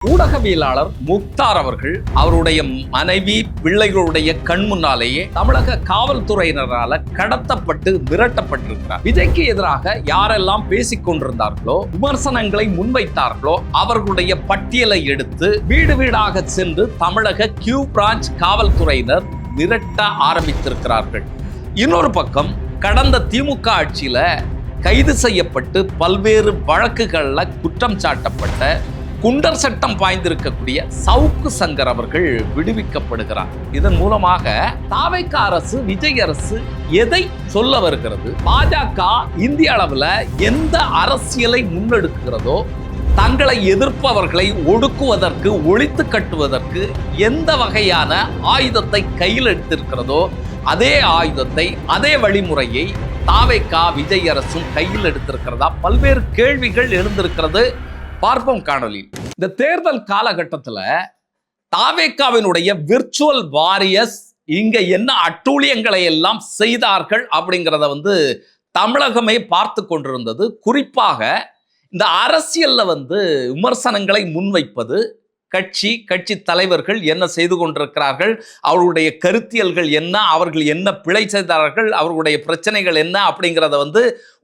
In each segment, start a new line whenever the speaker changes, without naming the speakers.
ஊடகவியலாளர் முக்தார் அவர்கள் அவருடைய மனைவி பிள்ளைகளுடைய கண் முன்னாலேயே தமிழக காவல்துறையினரால கடத்தப்பட்டு விரட்டப்பட்டிருக்கிறார். விஜய்க்கு எதிராக யாரெல்லாம் பேசிக் கொண்டிருந்தார்களோ, விமர்சனங்களை முன்வைத்தார்களோ அவர்களுடைய பட்டியலை எடுத்து வீடு வீடாக சென்று தமிழக கியூ பிரான்ச் காவல்துறையினர் விரட்ட ஆரம்பித்திருக்கிறார்கள். இன்னொரு பக்கம் கடந்த திமுக ஆட்சியில கைது செய்யப்பட்டு பல்வேறு வழக்குகள்ல குற்றம் சாட்டப்பட்ட குண்டர் சட்டம் பாய்ந்திருக்கக்கூடிய சவுக்கு சங்கர் அவர்கள் விடுவிக்கப்படுகிறார். இதன் மூலமாக தாவேக அரசு, விஜய் அரசு எதை சொல்ல வருகிறது? பாஜக இந்திய அளவில் எந்த அரசியலை முன்னெடுக்கிறதோ, தங்களை எதிர்ப்பவர்களை ஒடுக்குவதற்கு, ஒழித்து கட்டுவதற்கு எந்த வகையான ஆயுதத்தை கையில் எடுத்திருக்கிறதோ, அதே ஆயுதத்தை, அதே வழிமுறையை தாவேக விஜய் அரசும் கையில் எடுத்திருக்கிறதா? பல்வேறு கேள்விகள் எழுந்திருக்கிறது. பார்ப்போம் காணொலி. இந்த தேர்தல் காலகட்டத்தில் தாவேகாவினுடைய விர்ச்சுவல் வாரியர்ஸ் இங்க என்ன அட்டூழியங்களை எல்லாம் செய்தார்கள் அப்படிங்கிறத தமிழகமே பார்த்து கொண்டிருந்தது. குறிப்பாக இந்த அரசியல்ல விமர்சனங்களை முன்வைப்பது, கட்சி தலைவர்கள் என்ன செய்து கொண்டிருக்கிறார்கள், அவர்களுடைய கருத்தியல்கள் என்ன, அவர்கள் என்ன பிழை செய்தார்கள், அவர்களுடைய பிரச்சனைகள் என்ன அப்படிங்கிறத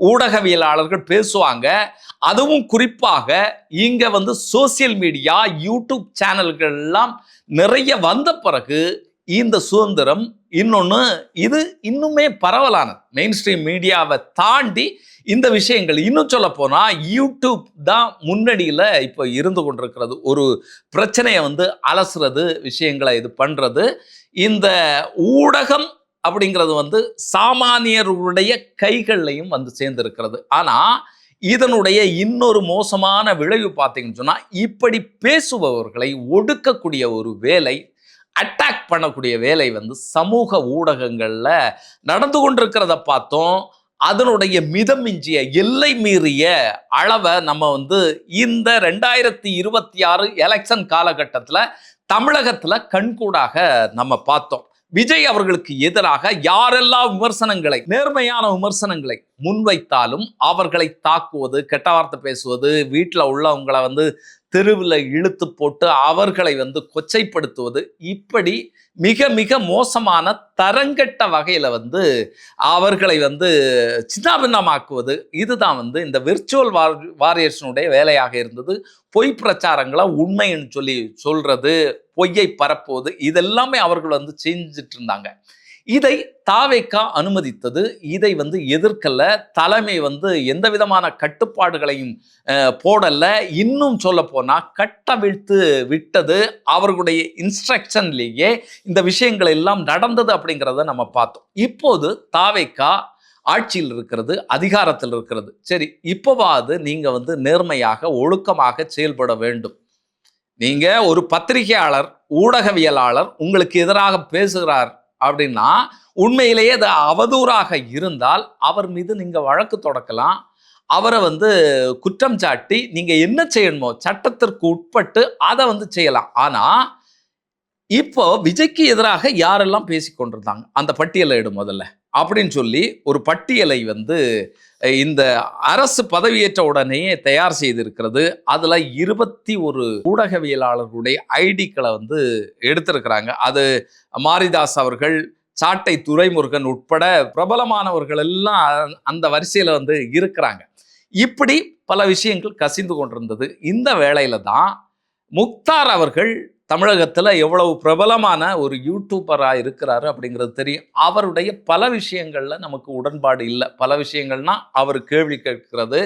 ஊடகவியலாளர்கள் பேசுவாங்க. அதுவும் குறிப்பாக இங்க சோசியல் மீடியா, யூடியூப் சேனல்கள் எல்லாம் நிறைய வந்த பிறகு இந்த சுதந்திரம் இது இன்னுமே பரவலானது. மெயின் ஸ்ட்ரீம் மீடியாவை தாண்டி இந்த விஷயங்கள், இன்னும் சொல்ல போனா யூடியூப் தான் முன்னணியில இப்போ இருந்து கொண்டிருக்கிறது. ஒரு பிரச்சனையை அலசுறது, விஷயங்களை இது பண்றது. இந்த ஊடகம் அப்படிங்கிறது சாமானியருடைய கைகள்லையும் சேர்ந்திருக்கிறது. ஆனா இதனுடைய இன்னொரு மோசமான விளைவு பார்த்தீங்கன்னு சொன்னா, இப்படி பேசுபவர்களை ஒடுக்கக்கூடிய ஒரு வேலை, அட்டாக் பண்ணக்கூடிய வேலை சமூக ஊடகங்கள்ல நடந்து கொண்டிருக்கிறத பார்த்தோம். அதனுடைய மிதமிஞ்சிய, எல்லை மீறிய அளவை நம்ம இந்த 2026 எலெக்ஷன் காலகட்டத்தில் தமிழகத்துல கண்கூடாக நம்ம பார்த்தோம். விஜய் அவர்களுக்கு எதிராக யாரெல்லாம் விமர்சனங்களை, நேர்மையான விமர்சனங்களை முன்வைத்தாலும் அவர்களை தாக்குவது, கெட்ட வார்த்தை பேசுவது, வீட்டில் உள்ளவங்களை தெருவில் இழுத்து போட்டு அவர்களை கொச்சைப்படுத்துவது, இப்படி மிக மிக மோசமான தரங்கெட்ட வகையில் அவர்களை சின்னாபின்னமாக்குவது, இதுதான் இந்த விர்ச்சுவல் வாரியர்ஸினுடைய வேலையாக இருந்தது. பொய் பிரச்சாரங்களை உண்மைன்னு சொல்றது, பொய்யை பரப்புவது, இதெல்லாமே அவர்கள் செஞ்சுட்டு இருந்தாங்க. இதை தாவேக அனுமதித்தது. இதை எதிர்க்கல. தலைமை எந்த விதமான கட்டுப்பாடுகளையும் போடல. இன்னும் சொல்ல போனா கட்டவிழ்த்து விட்டது. அவர்களுடைய இன்ஸ்ட்ரக்ஷன்லேயே இந்த விஷயங்கள் எல்லாம் நடந்தது அப்படிங்கிறத நம்ம பார்த்தோம். இப்போது தாவேக ஆட்சியில் இருக்கிறது, அதிகாரத்தில் இருக்கிறது. சரி, இப்போவாது நீங்க நேர்மையாக, ஒழுக்கமாக செயல்பட வேண்டும். நீங்க ஒரு பத்திரிகையாளர், ஊடகவியலாளர் உங்களுக்கு எதிராக பேசுகிறார் அப்படின்னா, உண்மையிலேயே அது அவதூறாக இருந்தால் அவர் மீது நீங்க வழக்கு தொடக்கலாம். அவரை குற்றம் சாட்டி நீங்க என்ன செய்யணுமோ சட்டத்திற்கு உட்பட்டு அதை செய்யலாம். ஆனா இப்போ விஜய்க்கு எதிராக யாரெல்லாம் பேசிக்கொண்டிருந்தாங்க அந்த பட்டியலை எடு முதல்ல அப்படின்னு சொல்லி ஒரு பட்டியலை இந்த அரசு பதவியேற்ற உடனே தயார் செய்திருக்கிறது. அதுல 21 ஊடகவியலாளர்களுடைய ஐடிக்களை எடுத்திருக்கிறாங்க. அது மாரிதாஸ் அவர்கள், சாட்டை துரைமுருகன் உட்பட பிரபலமானவர்கள் எல்லாம் அந்த வரிசையில இருக்கிறாங்க. இப்படி பல விஷயங்கள் கசிந்து கொண்டிருந்தது. இந்த வேளையில தான் முக்தார் அவர்கள் தமிழகத்துல எவ்வளவு பிரபலமான ஒரு யூடியூபராக இருக்கிறாரு அப்படிங்கிறது தெரியும். அவருடைய பல விஷயங்கள்ல நமக்கு உடன்பாடு இல்லை. பல விஷயங்கள்னா அவர் கேள்வி கேட்கிறது,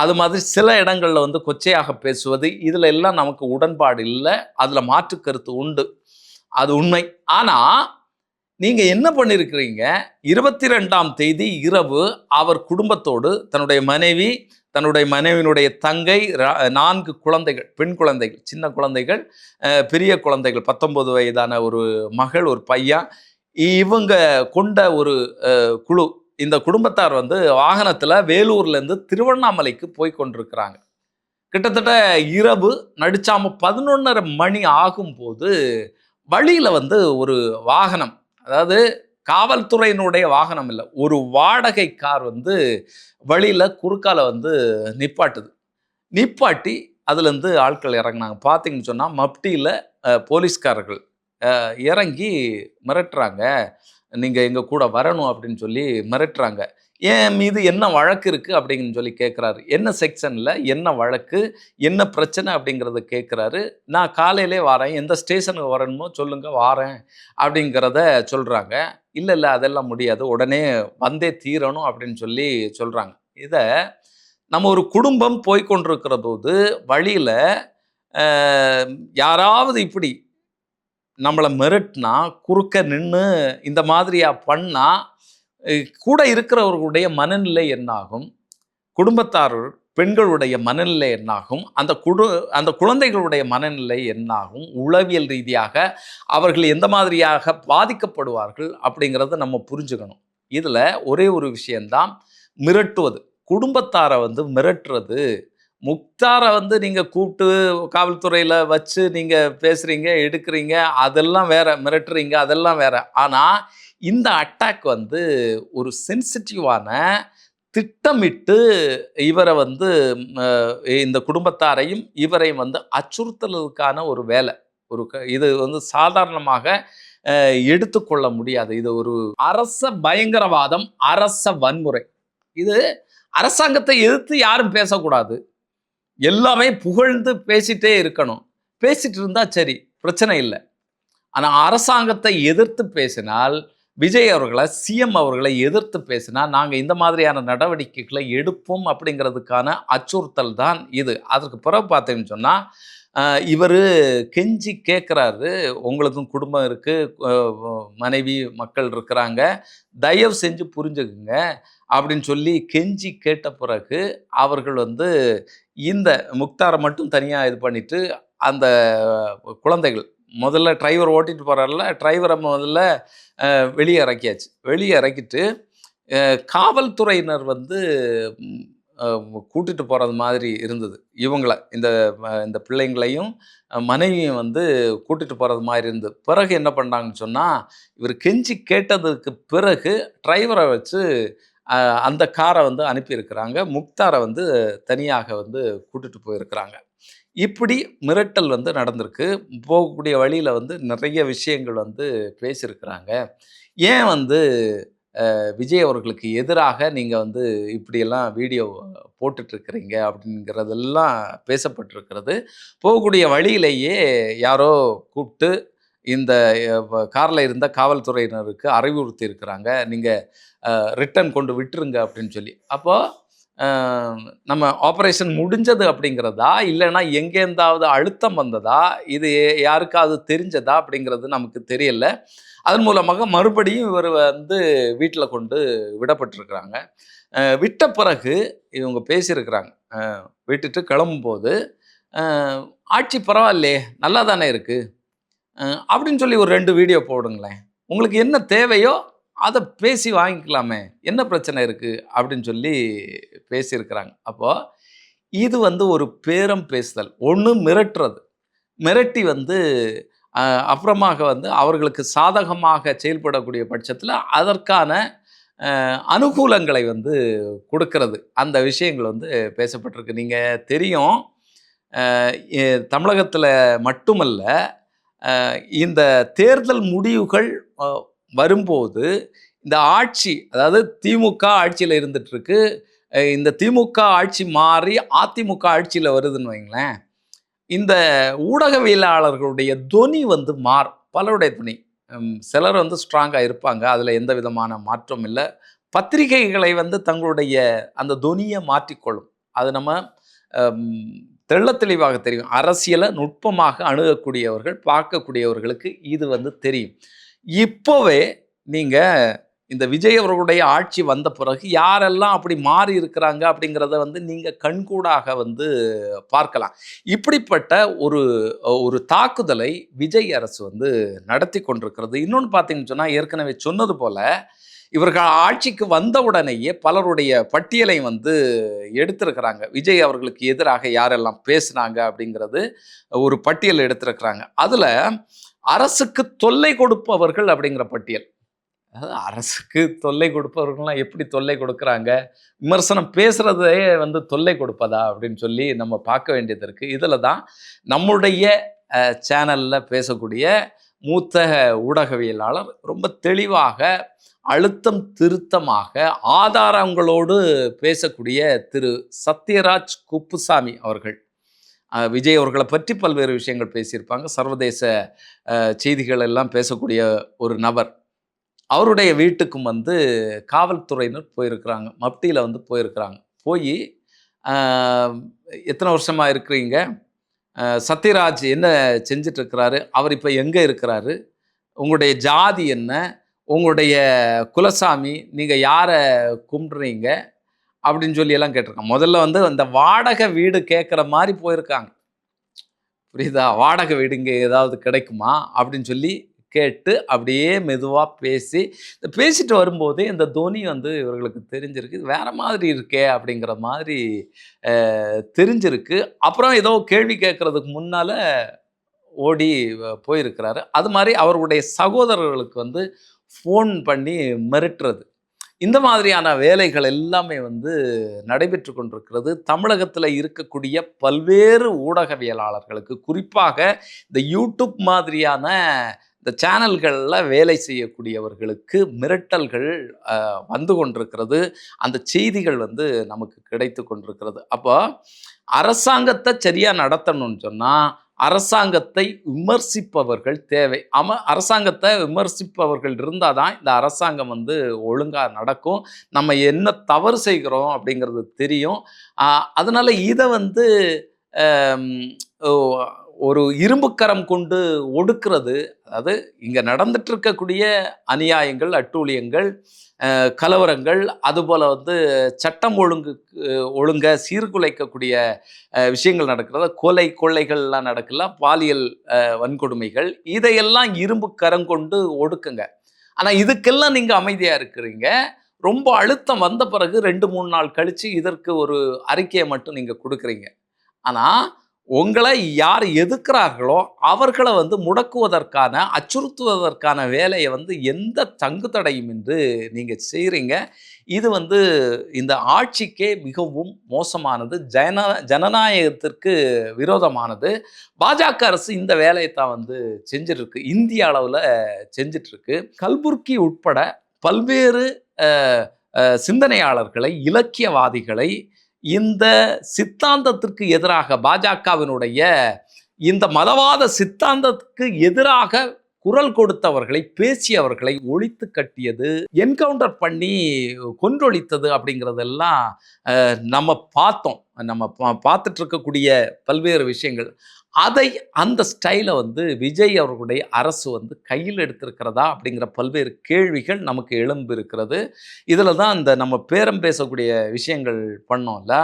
அது மாதிரி சில இடங்கள்ல கொச்சையாக பேசுவது, இதுல எல்லாம் நமக்கு உடன்பாடு இல்லை. அதுல மாற்று கருத்து உண்டு, அது உண்மை. ஆனா நீங்க என்ன பண்ணிருக்கிறீங்க? 22ஆம் தேதி இரவு அவர் குடும்பத்தோடு, தன்னுடைய மனைவி, தன்னுடைய மனைவியினுடைய தங்கை, 4 குழந்தைகள், பெண் குழந்தைகள், சின்ன குழந்தைகள், பெரிய குழந்தைகள், 19 வயதான ஒரு மகள், ஒரு பையன், இவங்க கொண்ட ஒரு குழு. இந்த குடும்பத்தார் வாகனத்துல வேலூர்ல இருந்து திருவண்ணாமலைக்கு போய் கொண்டிருக்கிறாங்க. கிட்டத்தட்ட இரவு நடிச்சாம 11:30 மணி ஆகும்போது வழியில ஒரு வாகனம், அதாவது காவல்துறையினுடைய வாகனம் இல்லை, ஒரு வாடகை கார் வழியில குறுக்கால நிப்பாட்டுது. நிப்பாட்டி அதுலேருந்து ஆட்கள் இறங்குனாங்க. பார்த்தீங்கன்னு சொன்னால் மப்டியில் போலீஸ்காரர்கள் இறங்கி மிரட்டுறாங்க. நீங்கள் எங்கள் கூட வரணும் அப்படின்னு சொல்லி மிரட்டுறாங்க. என் மீது என்ன வழக்கு இருக்குது அப்படின்னு சொல்லி கேட்குறாரு. என்ன செக்ஷனில் என்ன வழக்கு, என்ன பிரச்சனை அப்படிங்கிறத கேட்குறாரு. நான் காலையிலே வரேன், எந்த ஸ்டேஷனுக்கு வரணுமோ சொல்லுங்கள் வாரேன் அப்படிங்கிறத சொல்கிறாங்க. இல்லை அதெல்லாம் முடியாது, உடனே வந்தே தீரணும் அப்படின்னு சொல்லி சொல்கிறாங்க. இதை நம்ம ஒரு குடும்பம் போய்கொண்டிருக்கிற போது வழியில் யாராவது இப்படி நம்மளை மிரட்டினா, குறுக்க நின்று இந்த மாதிரியா பண்ணால் கூட இருக்கிறவர்களுடைய மனநிலை என்னாகும், குடும்பத்தார் பெண்களுடைய மனநிலை என்னாகும், அந்த குழந்தைகளுடைய மனநிலை என்னாகும், உளவியல் ரீதியாக அவர்கள் எந்த மாதிரியாக பாதிக்கப்படுவார்கள் அப்படிங்கிறத நம்ம புரிஞ்சுக்கணும். இதில் ஒரே ஒரு விஷயந்தான் மிரட்டுவது. குடும்பத்தாரை மிரட்டுறது, முக்தாரை நீங்கள் கூப்பிட்டு காவல்துறையில் வச்சு நீங்கள் பேசுகிறீங்க, எடுக்கிறீங்க, அதெல்லாம் வேற, மிரட்டுறீங்க அதெல்லாம் வேற. ஆனால் இந்த அட்டாக் ஒரு சென்சிட்டிவான திட்டமிட்டு இவரை இந்த குடும்பத்தாரையும் இவரையும் அச்சுறுத்தலுக்கான ஒரு வேலை. இது சாதாரணமாக எடுத்துக்கொள்ள முடியாது. இது ஒரு அரச பயங்கரவாதம், அரச வன்முறை. இது அரசாங்கத்தை எதிர்த்து யாரும் பேசக்கூடாது, எல்லாமே புகழ்ந்து பேசிட்டே இருக்கணும். பேசிட்டு இருந்தா சரி, பிரச்சனை இல்லை. ஆனால் அரசாங்கத்தை எதிர்த்து பேசினால், விஜய் அவர்களை, சிஎம் அவர்களை எதிர்த்து பேசினா நாங்கள் இந்த மாதிரியான நடவடிக்கைகளை எடுப்போம் அப்படிங்கிறதுக்கான அச்சுறுத்தல் தான் இது. அதற்கு பிறகு பார்த்தீங்கன்னு சொன்னால், இவர் கெஞ்சி கேட்குறாரு, உங்களுக்கும் குடும்பம் இருக்குது, மனைவி மக்கள் இருக்கிறாங்க, தயவு செஞ்சு புரிஞ்சுக்குங்க அப்படின்னு சொல்லி கெஞ்சி கேட்ட பிறகு அவர்கள் இந்த முக்தாரை மட்டும் தனியாக இது பண்ணிவிட்டு, அந்த குழந்தைகள் முதல்ல டிரைவர் ஓட்டிகிட்டு போகிறார்ல, டிரைவரை முதல்ல வெளியே இறக்கியாச்சு. வெளியே இறக்கிட்டு காவல்துறையினர் கூட்டிகிட்டு போகிறது மாதிரி இருந்தது. இவங்களை இந்த பிள்ளைங்களையும் மனைவியும் கூட்டிகிட்டு போகிறது மாதிரி இருந்தது. பிறகு என்ன பண்ணாங்கன்னு சொன்னால், இவர் கெஞ்சி கேட்டதுக்கு பிறகு டிரைவரை வச்சு அந்த காரை அனுப்பியிருக்கிறாங்க. முக்தாரை தனியாக கூட்டிகிட்டு போயிருக்கிறாங்க. இப்படி மிரட்டல் நடந்திருக்கு. போகக்கூடிய வழியில் நிறைய விஷயங்கள் பேசியிருக்கிறாங்க. ஏன் விஜய் அவர்களுக்கு எதிராக நீங்கள் இப்படியெல்லாம் வீடியோ போட்டுட்ருக்கிறீங்க அப்படிங்கிறதெல்லாம் பேசப்பட்டிருக்கிறது. போகக்கூடிய வழியிலேயே யாரோ கூப்பிட்டு இந்த காரில் இருந்த காவல்துறையினருக்கு அறிவுறுத்தி இருக்கிறாங்க, நீங்கள் ரிட்டன் கொண்டு விட்டுருங்க அப்படின்னு சொல்லி. அப்போது நம்ம ஆப்ரேஷன் முடிஞ்சது அப்படிங்கிறதா, இல்லைன்னா எங்கேருந்தாவது அழுத்தம் வந்ததா, இது யாருக்காவது தெரிஞ்சதா அப்படிங்கிறது நமக்கு தெரியல. அதன் மூலமாக மறுபடியும் இவர் வீட்டில் கொண்டு விடப்பட்டிருக்கிறாங்க. விட்ட பிறகு இவங்க பேசியிருக்கிறாங்க. விட்டுட்டு கிளம்பும்போது, ஆட்சி பரவாயில்லையே, நல்லா தானே இருக்குது அப்படின்னு சொல்லி ஒரு 2 வீடியோ போடுங்களேன், உங்களுக்கு என்ன தேவையோ அதை பேசி வாங்கிக்கலாமே, என்ன பிரச்சனை இருக்குது அப்படின்னு சொல்லி பேசியிருக்கிறாங்க. அப்போது இது ஒரு பேரம் பேசுதல். ஒன்று மிரட்டுறது, மிரட்டி அப்புறமாக அவர்களுக்கு சாதகமாக செயல்படக்கூடிய பட்சத்தில் அதற்கான அனுகூலங்களை கொடுக்கறது. அந்த விஷயங்கள் பேசப்பட்டிருக்கு. நீங்கள் தெரியும், தமிழகத்தில் மட்டுமல்ல, இந்த தேர்தல் முடிவுகள் வரும்போது இந்த ஆட்சி, அதாவது திமுக ஆட்சியில் இருந்துகிட்ருக்கு, இந்த திமுக ஆட்சி மாறி அதிமுக ஆட்சியில் வருதுன்னு வைங்களேன், இந்த ஊடகவியலாளர்களுடைய தொனி மாறும். பலருடைய துணி, சிலர் ஸ்ட்ராங்காக இருப்பாங்க, அதில் எந்த விதமான மாற்றம் இல்லை. பத்திரிகைகளை தங்களுடைய அந்த தொனியை மாற்றிக்கொள்ளும். அது நம்ம தெள்ள தெளிவாக தெரியும். அரசியலை நுட்பமாக அணுகக்கூடியவர்கள், பார்க்கக்கூடியவர்களுக்கு இது தெரியும். இப்போவே நீங்கள் இந்த விஜய் அவர்களுடைய ஆட்சி வந்த பிறகு யாரெல்லாம் அப்படி மாறி இருக்கிறாங்க அப்படிங்கிறத நீங்கள் கண்கூடாக பார்க்கலாம். இப்படிப்பட்ட ஒரு தாக்குதலை விஜய் அரசு நடத்தி கொண்டிருக்கிறது. இன்னொன்று பார்த்தீங்கன்னு சொன்னால், ஏற்கனவே சொன்னது போல் இவர்கள் ஆட்சிக்கு வந்தவுடனேயே பலருடைய பட்டியலை எடுத்திருக்கிறாங்க. விஜய் அவர்களுக்கு எதிராக யாரெல்லாம் பேசினாங்க அப்படிங்கிறது ஒரு பட்டியல் எடுத்திருக்கிறாங்க. அதில் அரசுக்கு தொல்லை கொடுப்பவர்கள் அப்படிங்கிற பட்டியல், அதாவது அரசுக்கு தொல்லை கொடுப்பவர்கள்லாம் எப்படி தொல்லை கொடுக்குறாங்க, விமர்சனம் பேசுறதே வந்து தொல்லை கொடுப்பதா அப்படின்னு சொல்லி நம்ம பார்க்க வேண்டியது இருக்குது. இதில் தான் நம்முடைய சேனலில் பேசக்கூடிய மூத்த ஊடகவியலாளர் ரொம்ப தெளிவாக அழுத்தம் திருத்தமாக ஆதாரங்களோடு பேசக்கூடிய திரு சத்யராஜ் குப்புசாமி அவர்கள், விஜய் அவர்களை பற்றி பல்வேறு விஷயங்கள் பேசியிருப்பாங்க. சர்வதேச செய்திகள் எல்லாம் பேசக்கூடிய ஒரு நபர். அவருடைய வீட்டுக்கும் வந்து காவல்துறையினர் போயிருக்கிறாங்க. மப்டியில் வந்து போயிருக்கிறாங்க. போய் எத்தனை வருஷமாக இருக்கிறீங்க, சத்யராஜ் என்ன செஞ்சிட்ருக்கிறாரு, அவர் இப்போ எங்கே இருக்கிறாரு, உங்களுடைய ஜாதி என்ன, உங்களுடைய குலசாமி, நீங்கள் யாரை கும்பிட்றீங்க அப்படின்னு சொல்லி எல்லாம் கேட்டிருக்காங்க. முதல்ல வந்து அந்த வாடகை வீடு கேட்குற மாதிரி போயிருக்காங்க. புரியுதா? வாடகை வீடு இங்கே ஏதாவது கிடைக்குமா அப்படின்னு சொல்லி கேட்டு அப்படியே மெதுவாக பேசிட்டு வரும்போதே இந்த தொனி வந்து இவர்களுக்கு தெரிஞ்சிருக்கு. இது வேற மாதிரி இருக்கே அப்படிங்கிற மாதிரி தெரிஞ்சிருக்கு. அப்புறம் ஏதோ கேள்வி கேட்கறதுக்கு முன்னால் ஓடி போயிருக்கிறாரு. அது மாதிரி அவர்களுடைய சகோதரர்களுக்கு வந்து ஃபோன் பண்ணி மிரட்டுறது, இந்த மாதிரியான வேலைகள் எல்லாமே வந்து நடைபெற்று கொண்டிருக்கிறது. தமிழகத்தில் இருக்கக்கூடிய பல்வேறு ஊடகவியலாளர்களுக்கு, குறிப்பாக இந்த யூடியூப் மாதிரியான இந்த சேனல்களில் வேலை செய்யக்கூடியவர்களுக்கு மிரட்டல்கள் வந்து கொண்டிருக்கிறது. அந்த செய்திகள் வந்து நமக்கு கிடைத்து கொண்டிருக்கிறது. அப்போ அரசாங்கத்தை சரியாக நடத்தணும்னு சொன்னால் அரசாங்கத்தை விமர்சிப்பவர்கள் தேவை. அரசாங்கத்தை விமர்சிப்பவர்கள் இருந்தால் தான் இந்த அரசாங்கம் வந்து ஒழுங்காக நடக்கும். நம்ம என்ன தவறு செய்கிறோம் அப்படிங்கிறது தெரியும். அதனால் இதை வந்து ஒரு இரும்புக்கரம் கொண்டு ஒடுக்கிறது, அதாவது இங்கே நடந்துட்டு இருக்கக்கூடிய அநியாயங்கள், அட்டூழியங்கள், கலவரங்கள், அதுபோல் வந்து சட்டம் ஒழுங்க சீர்குலைக்கக்கூடிய விஷயங்கள் நடக்கிறது, கொலை கொள்ளைகள்லாம் நடக்கல, பாலியல் வன்கொடுமைகள், இதையெல்லாம் இரும்பு கரம் கொண்டு ஒடுக்குங்க. ஆனால் இதுக்கெல்லாம் நீங்கள் அமைதியாக இருக்கிறீங்க. ரொம்ப அழுத்தம் வந்த பிறகு 2-3 நாள் கழித்து இதற்கு ஒரு அறிக்கையை மட்டும் நீங்கள் கொடுக்குறீங்க. ஆனால் உங்களை யார் எதிர்க்கிறார்களோ அவர்களை வந்து முடக்குவதற்கான, அச்சுறுத்துவதற்கான வேலையை வந்து எந்த தங்கு தடையும் என்று நீங்கள் செய்கிறீங்க. இது வந்து இந்த ஆட்சிக்கே மிகவும் மோசமானது, ஜனநாயகத்திற்கு விரோதமானது. பாஜக அரசு இந்த வேலையை தான் வந்து செஞ்சிருக்கு, இந்திய அளவில் செஞ்சிட்ருக்கு. கல்புர்கி உட்பட பல்வேறு சிந்தனையாளர்களை, இலக்கியவாதிகளை இந்த சித்தாந்தத்திற்கு எதிராக, பாஜகவினுடைய இந்த மதவாத சித்தாந்தத்துக்கு எதிராக குரல் கொடுத்தவர்களை, பேசியவர்களை ஒழித்து கட்டியது, என்கவுண்டர் பண்ணி கொன்றொழித்தது அப்படிங்கிறதெல்லாம் நம்ம பார்த்தோம். நம்ம பார்த்துட்டு இருக்கக்கூடிய பல்வேறு விஷயங்கள், அதை அந்த ஸ்டைலை வந்து விஜய் அவர்களுடைய அரசு வந்து கையில் எடுத்திருக்கிறதா அப்படிங்கிற பல்வேறு கேள்விகள் நமக்கு எழும்பு இருக்கிறது. இதில் தான் இந்த நம்ம பேரம் பேசக்கூடிய விஷயங்கள் பண்ணோம்ல,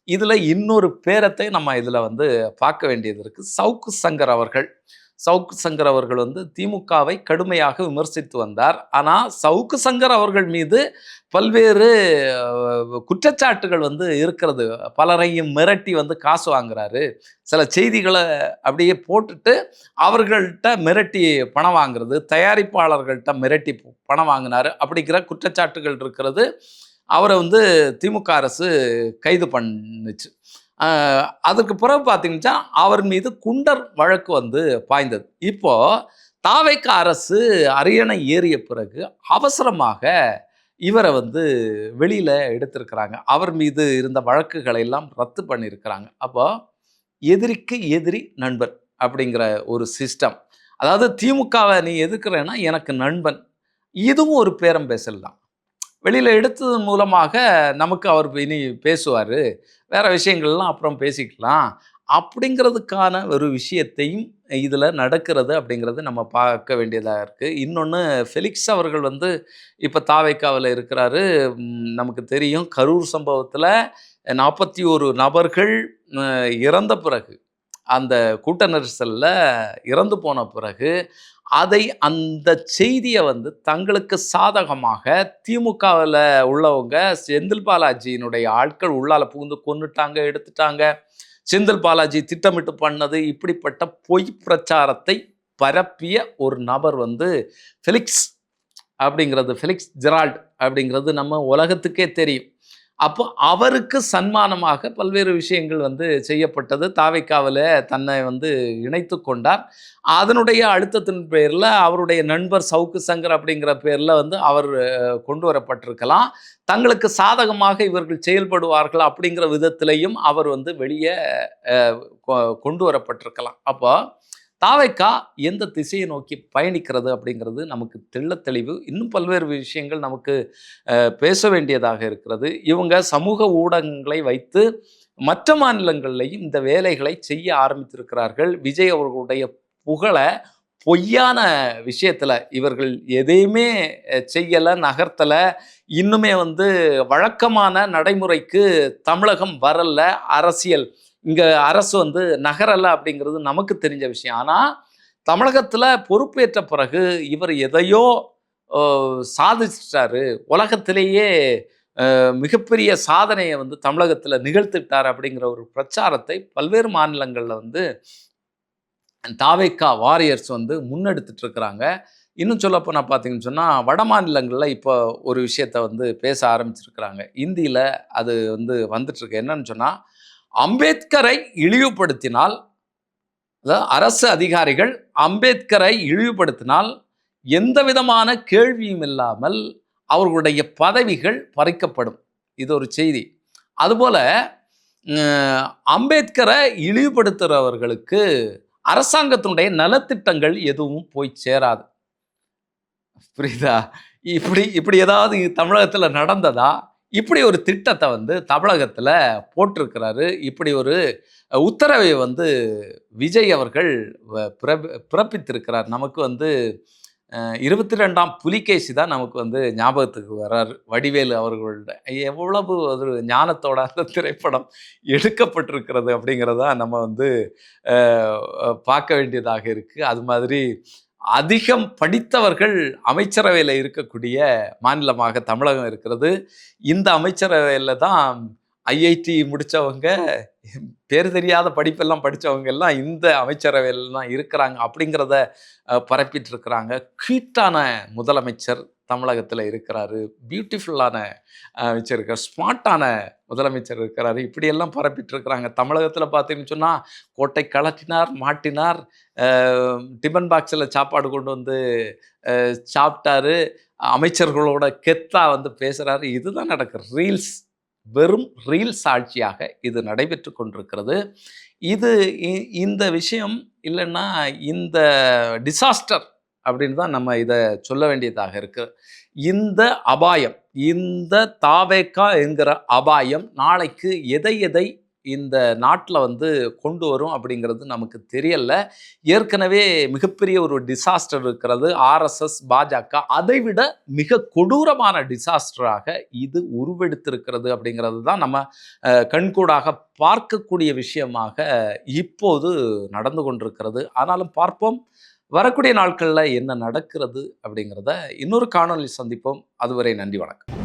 இதில் இன்னொரு பேரத்தை நம்ம இதில் வந்து பார்க்க வேண்டியது இருக்குது. சவுக்கு சங்கர் அவர்கள் வந்து திமுகவை கடுமையாக விமர்சித்து வந்தார். ஆனால் சவுக்கு சங்கர் அவர்கள் மீது பல்வேறு குற்றச்சாட்டுகள் வந்து இருக்கிறது. பலரையும் மிரட்டி வந்து காசு வாங்குறாரு, சில செய்திகளை அப்படியே போட்டுட்டு அவர்கள்ட்ட மிரட்டி பணம் வாங்குறது, தயாரிப்பாளர்கள்ட்ட மிரட்டி பணம் வாங்கினார் அப்படிங்கிற குற்றச்சாட்டுகள் இருக்கிறது. அவரை வந்து திமுக அரசு கைது பண்ணுச்சு. அதுக்கு பிறகு பார்த்தீங்கன்னா அவர் மீது குண்டர் வழக்கு வந்து பாய்ந்தது. இப்போ தாவேக அரசு அரியணை ஏறிய பிறகு அவசரமாக இவரை வந்து வெளியில் எடுத்திருக்கிறாங்க. அவர் மீது இருந்த வழக்குகளை எல்லாம் ரத்து பண்ணியிருக்கிறாங்க. அப்போ எதிரிக்கு எதிரி நண்பன் அப்படிங்கிற ஒரு சிஸ்டம், அதாவது திமுகவை நீ எதிர்க்கிறேன்னா எனக்கு நண்பன், இதுவும் ஒரு பேரம் பேசல் தான். வெளியில் எடுத்ததன் மூலமாக நமக்கு அவர் இனி பேசுவார், வேறு விஷயங்கள்லாம் அப்புறம் பேசிக்கலாம் அப்படிங்கிறதுக்கான ஒரு விஷயத்தையும் இதில் நடக்கிறது அப்படிங்கிறது நம்ம பார்க்க வேண்டியதாக இருக்குது. இன்னொன்று, ஃபெலிக்ஸ் அவர்கள் வந்து இப்போ தாவேக்காவில் இருக்கிறாரு. நமக்கு தெரியும், கரூர் சம்பவத்தில் 41 நபர்கள் இறந்த பிறகு, அந்த கூட்ட நெரிசலில் இறந்து போன பிறகு அந்த செய்தியை வந்து தங்களுக்கு சாதகமாக திமுகவில் உள்ளவங்க, செந்தில் பாலாஜியினுடைய ஆட்கள் உள்ளால புகுந்து கொன்னுட்டாங்க, எடுத்துட்டாங்க, செந்தில் பாலாஜி திட்டமிட்டு பண்ணது, இப்படிப்பட்ட பொய் பிரச்சாரத்தை பரப்பிய ஒரு நபர் வந்து ஃபெலிக்ஸ் அப்படிங்கிறது, ஃபெலிக்ஸ் ஜெரால்ட் அப்படிங்கிறது நம்ம உலகத்துக்கே தெரியும். அப்போ அவருக்கு சன்மானமாக பல்வேறு விஷயங்கள் வந்து செய்யப்பட்டது. தாவேக்காவில தன்னை வந்து இணைத்து கொண்டார். அதனுடைய அழுத்தத்தின் பேரில் அவருடைய நண்பர் சவுக்கு சங்கர் அப்படிங்கிற பேரில் வந்து அவர் கொண்டு வரப்பட்டிருக்கலாம். தங்களுக்கு சாதகமாக இவர்கள் செயல்படுவார்கள் அப்படிங்கிற விதத்திலையும் அவர் வந்து வெளியே கொண்டு வரப்பட்டிருக்கலாம். அப்போ தாவேக்கா எந்த திசையை நோக்கி பயணிக்கிறது அப்படிங்கிறது நமக்கு தெள்ளத் தெளிவு. இன்னும் பல்வேறு விஷயங்கள் நமக்கு பேச வேண்டியதாக இருக்கிறது. இவங்க சமூக ஊடகங்களை வைத்து மற்ற மாநிலங்கள்லையும் இந்த வேலைகளை செய்ய ஆரம்பித்திருக்கிறார்கள். விஜய் அவர்களுடைய புகழ பொய்யான விஷயத்துல இவர்கள் எதையுமே செய்யலை, நகர்த்தலை. இன்னுமே வந்து வழக்கமான நடைமுறைக்கு தமிழகம் வரல. அரசியல் இங்க அரசு வந்து நகரலை அப்படிங்கிறது நமக்கு தெரிஞ்ச விஷயம். ஆனா தமிழகத்துல பொறுப்பேற்ற பிறகு இவர் எதையோ சாதிச்சிட்டாரு, உலகத்திலேயே மிகப்பெரிய சாதனையை வந்து தமிழகத்துல நிகழ்த்திட்டார் அப்படிங்கிற ஒரு பிரச்சாரத்தை பல்வேறு மாநிலங்கள்ல வந்து தாவேக்கா வாரியர்ஸ் வந்து முன்னெடுத்துட்டு இருக்கிறாங்க. இன்னும் சொல்லப்போனால் பார்த்தீங்கன்னு சொன்னால் வட மாநிலங்களில் இப்போ ஒரு விஷயத்த வந்து பேச ஆரம்பிச்சிருக்கிறாங்க. இந்தியில் அது வந்து வந்துட்டுருக்கு. என்னன்னு சொன்னால், அம்பேத்கரை இழிவுபடுத்தினால், அதாவது அரசு அதிகாரிகள் அம்பேத்கரை இழிவுபடுத்தினால் எந்த விதமான கேள்வியும் இல்லாமல் அவர்களுடைய பதவிகள் பறிக்கப்படும். இது ஒரு செய்தி. அதுபோல் அம்பேத்கரை இழிவுபடுத்துகிறவர்களுக்கு அரசாங்கத்தினுடைய நலத்திட்டங்கள் எதுவும் போய் சேராது. புரியுதா? இப்படி ஏதாவது தமிழகத்தில் நடந்ததா? இப்படி ஒரு திட்டத்தை வந்து தமிழகத்தில் போட்டிருக்கிறாரு. இப்படி ஒரு உத்தரவை வந்து விஜய் அவர்கள் பிறப்பித்திருக்கிறார். நமக்கு வந்து 22ஆம் புலிகேசி தான் நமக்கு வந்து ஞாபகத்துக்கு வர்றார். வடிவேலு அவர்களோட எவ்வளவு ஒரு ஞானத்தோட அந்த திரைப்படம் எடுக்கப்பட்டிருக்கிறது அப்படிங்கிறத நம்ம வந்து பார்க்க வேண்டியதாக இருக்குது. அது மாதிரி அதிகம் படித்தவர்கள் அமைச்சரவையில் இருக்கக்கூடிய மாநிலமாக தமிழகம் இருக்கிறது. இந்த அமைச்சரவையில் தான் ஐஐடி முடித்தவங்க, பேர் தெரியாத படிப்பெல்லாம் படித்தவங்க எல்லாம் இந்த அமைச்சரவையில் தான் இருக்கிறாங்க அப்படிங்கிறத பரப்பிட்டு இருக்கிறாங்க. க்யூட்டான முதலமைச்சர் தமிழகத்தில் இருக்கிறாரு, பியூட்டிஃபுல்லான அமைச்சர் இருக்கார், ஸ்மார்ட்டான முதலமைச்சர் இருக்கிறாரு, இப்படியெல்லாம் பரப்பிட்டு இருக்கிறாங்க. தமிழகத்தில் பார்த்தீங்கன்னு சொன்னால் கோட்டை கலட்டினார், மாட்டினார், டிபன் பாக்ஸில் சாப்பாடு கொண்டு வந்து சாப்பிட்டாரு, அமைச்சர்களோட கெத்தா வந்து பேசுகிறாரு. இதுதான் நடக்குது. ரீல்ஸ், வெறும் ரீல்ஸ் ஆட்சியாக இது நடைபெற்று கொண்டிருக்கிறது. இந்த விஷயம் இல்லைன்னா இந்த டிசாஸ்டர் அப்படின்னு தான் நம்ம இதை சொல்ல வேண்டியதாக இருக்கு. இந்த அபாயம், இந்த தாவேக்கா என்கிற அபாயம் நாளைக்கு எதை இந்த நாட்டில் வந்து கொண்டு வரும் அப்படிங்கிறது நமக்கு தெரியல. ஏற்கனவே மிகப்பெரிய ஒரு டிசாஸ்டர் இருக்கிறது. ஆர்எஸ்எஸ், பாஜக, அதைவிட மிக கொடூரமான டிசாஸ்டராக இது உருவெடுத்திருக்கிறது அப்படிங்கிறது தான் நம்ம கண்கூடாக பார்க்கக்கூடிய விஷயமாக இப்போது நடந்து கொண்டிருக்கிறது. ஆனாலும் பார்ப்போம் வரக்கூடிய நாட்களில் என்ன நடக்கிறது அப்படிங்கிறத இன்னொரு காணொலி சந்திப்போம். அதுவரை நன்றி, வணக்கம்.